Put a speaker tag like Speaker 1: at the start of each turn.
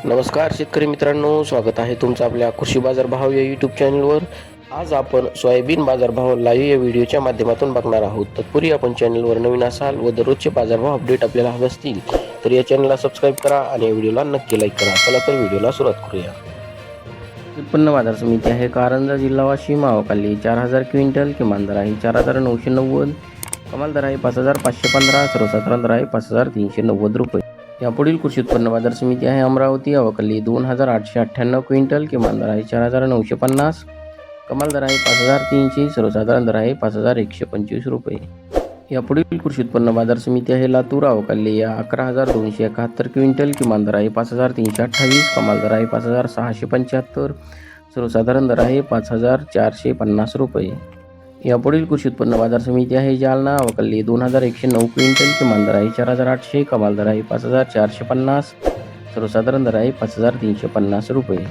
Speaker 1: नमस्कार शेतकरी मित्रांनो, स्वागत आहे तुमचं आपल्या कृषी बाजार भाव या यूट्यूब चॅनलवर. आज आपण सोयाबीन बाजारभाव लाईव्ह या व्हिडिओच्या माध्यमातून बघणार आहोत. तत्पूर्वी आपण चॅनलवर नवीन असाल व दररोजचे बाजारभाव अपडेट आपल्याला हवे असतील तर या चॅनलला सबस्क्राईब करा आणि या व्हिडिओला नक्की लाईक करा. चला तर व्हिडिओला सुरुवात करूया. उत्पन्न बाजार समिती आहे कारंजा जिल्हा वाशिम. आवकाली 4000 क्विंटल, किमान दर आहे 4990, कमाल दर आहे 5515, सर्वसाधारण दर आहे 5390 रुपये. यापुढील कृषी उत्पन्न बाजार समिती आहे अमरावती. आवकाली 2898 क्विंटल, किमान दर आहे 4950, कमाल दर आहे 5300, सर्वसाधारण दर आहे 5125 रुपये. यापुढील कृषी उत्पन्न बाजार समिती आहे लातूर. आवकाली 11271 क्विंटल, किमान दर आहे 5328, कमाल दर आहे 5675, सर्वसाधारण दर आहे 5450 रुपये. यापुढील कृषी उत्पन्न बाजार समिती आहे जालना. आवकाली 2109 क्विंटल, किमान दर आहे 4800, कमाल दर आहे 5450, सर्वसाधारण दर आहे 5350 रुपये.